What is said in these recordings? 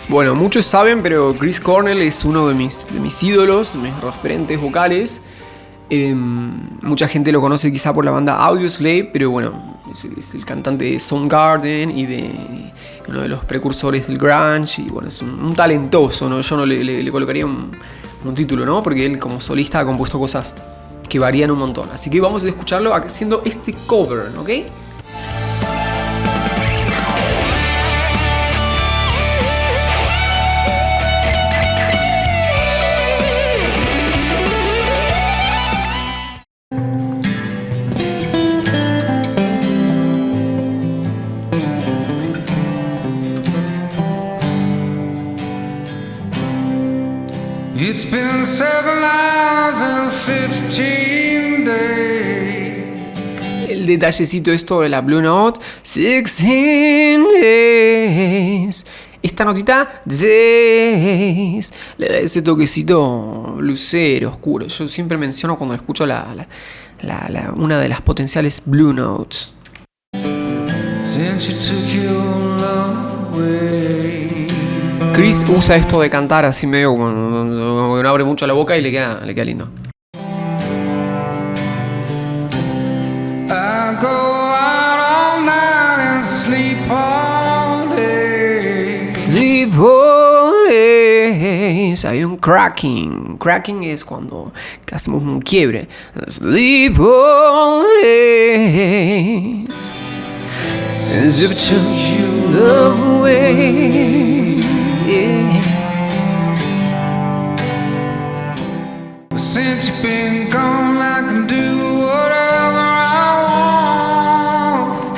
Bueno, muchos saben, pero Chris Cornell es uno de mis ídolos, de mis referentes vocales. Mucha gente lo conoce quizá por la banda Audioslave, pero bueno, es el cantante de Soundgarden y de uno de los precursores del grunge. Y bueno, es un talentoso, ¿no? Yo no le colocaría un título, ¿no? Porque él como solista ha compuesto cosas que varían un montón. Así que vamos a escucharlo haciendo este cover, ¿ok? It's been 7 hours and 15 days. El detallecito esto de la Blue Note, 16 days. Esta notita, days, le da ese toquecito lucero, oscuro. Yo siempre menciono cuando escucho una de las potenciales Blue Notes. Since you took your love away. Chris usa esto de cantar así medio como que no abre mucho la boca y le queda lindo. I go out all night and sleep all day. Sleep all days. Hay un cracking. Cracking es cuando hacemos un quiebre. Sleep all days. Since you took your love away. Yeah. Since you've been gone, I can do whatever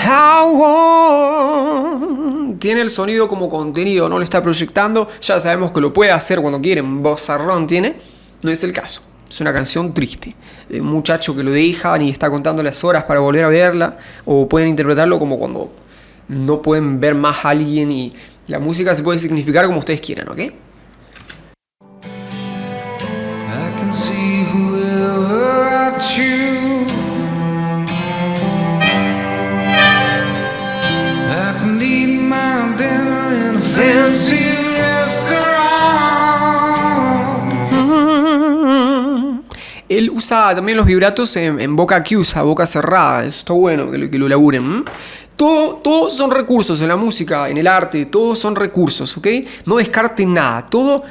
I want. Tiene el sonido como contenido, no lo está proyectando. Ya sabemos que lo puede hacer cuando quiere, un vozarrón tiene. No es el caso. Es una canción triste de un muchacho que lo dejan y está contando las horas para volver a verla. O pueden interpretarlo como cuando no pueden ver más a alguien y la música se puede significar como ustedes quieran, ¿ok? I can see whoever I choose. I can eat my dinner in a fancy restaurant. Él usa también los vibratos en boca chiusa, boca cerrada. Eso está bueno que lo laburen. Todo son recursos en la música, en el arte. Todos son recursos, ¿ok? No descarten nada. Todo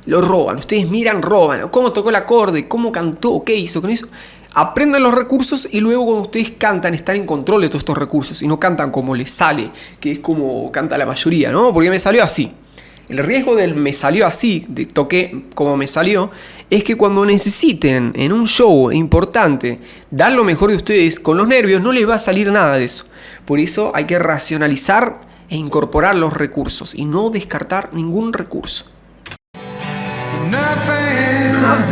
lo roban. Ustedes miran, roban. ¿Cómo tocó el acorde? ¿Cómo cantó? ¿Qué hizo con eso? Aprendan los recursos y luego cuando ustedes cantan están en control de todos estos recursos. Y no cantan como les sale, que es como canta la mayoría, ¿no? Porque me salió así. El riesgo del me salió así, de toqué como me salió, es que cuando necesiten en un show importante dar lo mejor de ustedes, con los nervios no les va a salir nada de eso. Por eso hay que racionalizar e incorporar los recursos y no descartar ningún recurso. Nothing can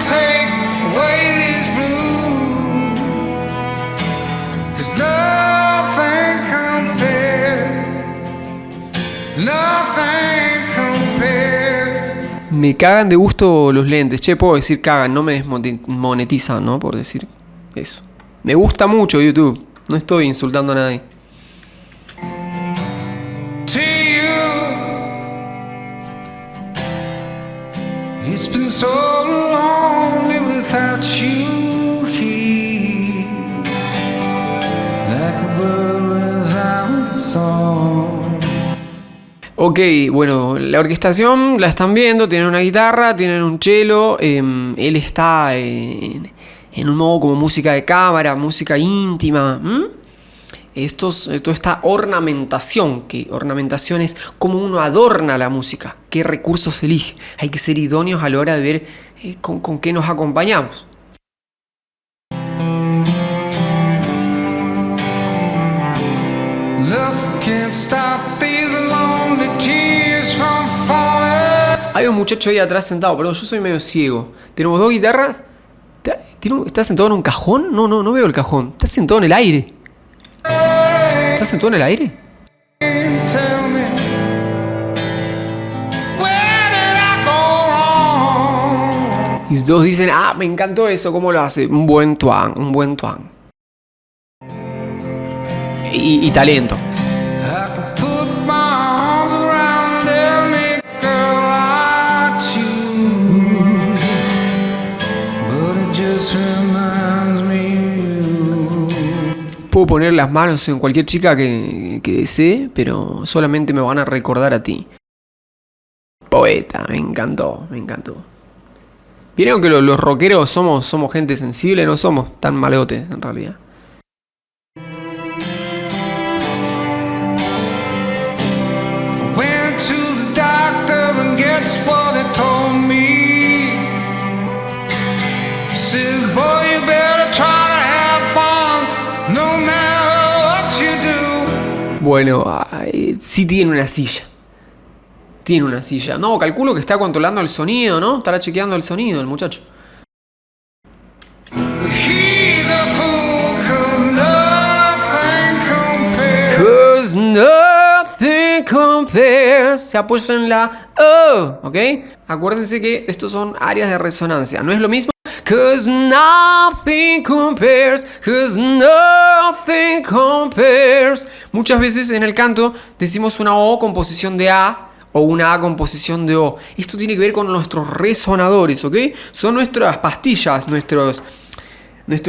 take away these blues. There's nothing compared. Me cagan de gusto los lentes. Che, puedo decir cagan, no me desmonetizan, ¿no? Por decir eso. Me gusta mucho YouTube. No estoy insultando a nadie. To you, it's been so lonely without you here, like a bird without a song. Ok, bueno, la orquestación la están viendo. Tienen una guitarra, tienen un cello. Él está en un modo como música de cámara, música íntima. Toda esta ornamentación, que ornamentación es cómo uno adorna la música, qué recursos elige. Hay que ser idóneos a la hora de ver con qué nos acompañamos. Hay un muchacho ahí atrás sentado, perdón, yo soy medio ciego. Tenemos dos guitarras. ¿Está sentado en un cajón? No veo el cajón. Está sentado en el aire. ¿Está sentado en el aire? Y todos dicen, me encantó eso, ¿cómo lo hace? Un buen twang. Y talento. I could put my arms around puedo poner las manos en cualquier chica que desee, pero solamente me van a recordar a ti. Poeta, me encantó, me encantó. Vieron que los rockeros somos gente sensible, no somos tan malotes en realidad. Went to the doctor and guess what they told me? Said, boy, you better try to have fun, no matter what you do. Bueno, sí tiene una silla. Tiene una silla. No, calculo que está controlando el sonido, ¿no? Estará chequeando el sonido el muchacho. He's a fool, 'cause nothing compares. 'Cause nothing compares. Se apoya en la O, ¿ok? Acuérdense que estos son áreas de resonancia. No es lo mismo. 'Cause nothing compares. 'Cause nothing compares. Muchas veces en el canto decimos una O con posición de A o una A con posición de O. Esto tiene que ver con nuestros resonadores, ¿ok? Son nuestras pastillas, nuestros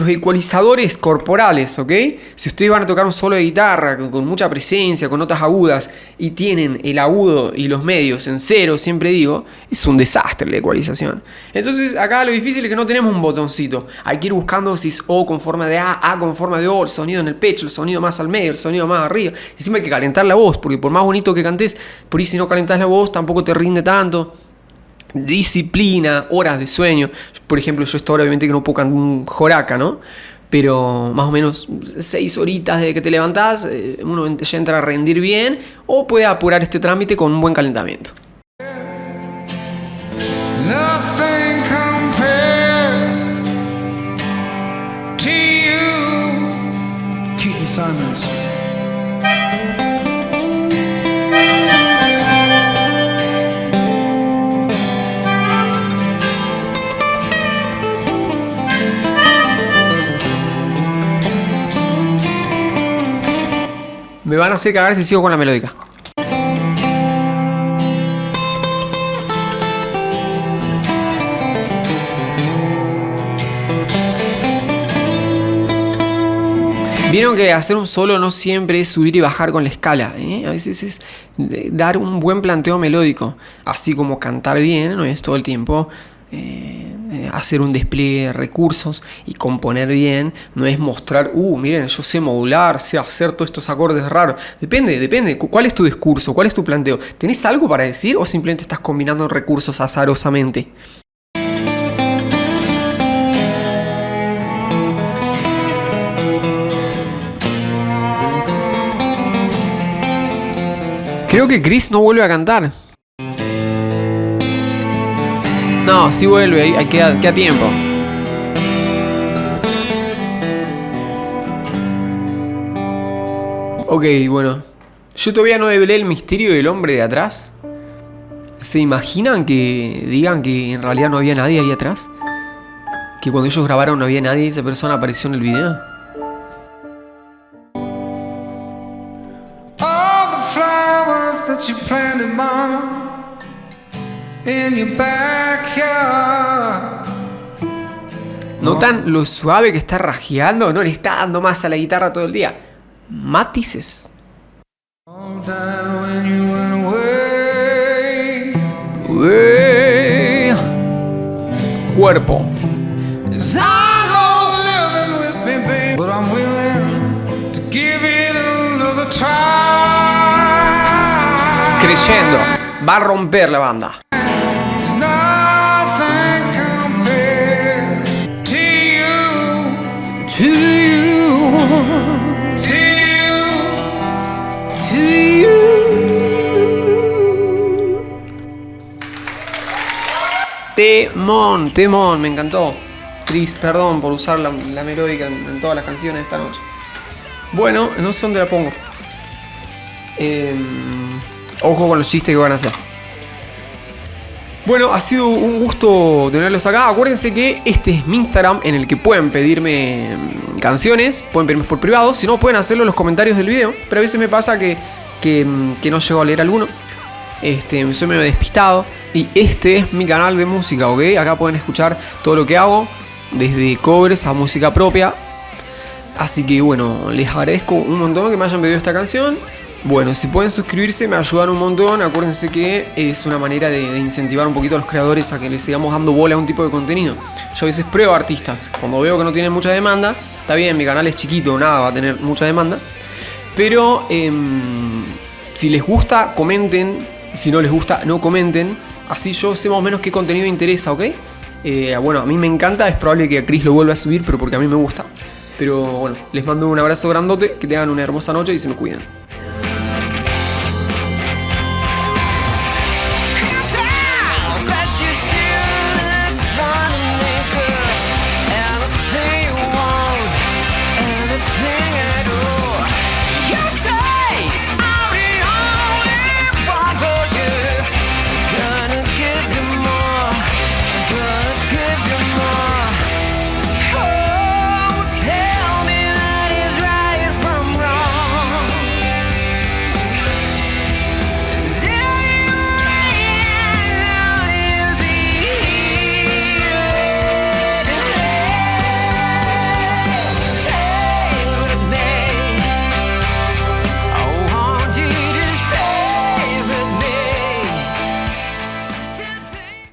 ecualizadores corporales, ¿ok? Si ustedes van a tocar un solo de guitarra con mucha presencia, con notas agudas, y tienen el agudo y los medios en cero, siempre digo, es un desastre la ecualización. Entonces acá lo difícil es que no tenemos un botoncito. Hay que ir buscando si es O con forma de A con forma de O, el sonido en el pecho, el sonido más al medio, el sonido más arriba. Encima hay que calentar la voz, porque por más bonito que cantes, por ahí si no calentás la voz tampoco te rinde tanto. Disciplina, horas de sueño. Por ejemplo, yo esto ahora obviamente que no puedo cantar un joraca, ¿no? Pero más o menos 6 horitas de que te levantás, uno ya entra a rendir bien o puede apurar este trámite con un buen calentamiento. Nothing compares to you. Keaton Simons. Me van a hacer cagar si sigo con la melódica. Vieron que hacer un solo no siempre es subir y bajar con la escala, ¿eh? A veces es dar un buen planteo melódico, así como cantar bien, no es todo el tiempo. Hacer un despliegue de recursos y componer bien no es mostrar, miren, yo sé modular, sé hacer todos estos acordes raros. Depende. ¿Cuál es tu discurso? ¿Cuál es tu planteo? ¿Tenés algo para decir o simplemente estás combinando recursos azarosamente? Creo que Chris no vuelve a cantar. No, sí vuelve, ahí queda tiempo. Ok, bueno. Yo todavía no develé el misterio del hombre de atrás. ¿Se imaginan que digan que en realidad no había nadie ahí atrás? Que cuando ellos grabaron no había nadie y esa persona apareció en el video. All the flowers that you planted, mama, in your backyard. ¿Notan lo suave que está rasgueando? No le está dando más a la guitarra todo el día. Matices. All died when you went away. Uey. Cuerpo. I know living with me, babe, but I'm willing to give it another try. Creyendo. Va a romper la banda. There's nothing compared to you, To you. to you. To you. Temón, me encantó. Chris, perdón por usar la melódica en todas las canciones de esta noche. Bueno, no sé dónde la pongo. Ojo con los chistes que van a hacer. Bueno, ha sido un gusto tenerlos acá. Acuérdense que este es mi Instagram en el que pueden pedirme canciones, pueden pedirme por privado, si no pueden hacerlo en los comentarios del video. Pero a veces me pasa que no llego a leer alguno. Soy medio despistado. Y este es mi canal de música, ¿ok? Acá pueden escuchar todo lo que hago, desde covers a música propia. Así que bueno, les agradezco un montón que me hayan pedido esta canción. Bueno, si pueden suscribirse me ayudan un montón. Acuérdense que es una manera de incentivar un poquito a los creadores a que les sigamos dando bola a un tipo de contenido. Yo a veces pruebo artistas, cuando veo que no tienen mucha demanda, está bien, mi canal es chiquito, nada va a tener mucha demanda. Pero si les gusta, comenten. Si no les gusta, no comenten. Así yo sé más o menos qué contenido interesa, ¿ok? Bueno, a mí me encanta, es probable que a Chris lo vuelva a subir, pero porque a mí me gusta. Pero bueno, les mando un abrazo grandote, que tengan una hermosa noche y se me cuidan.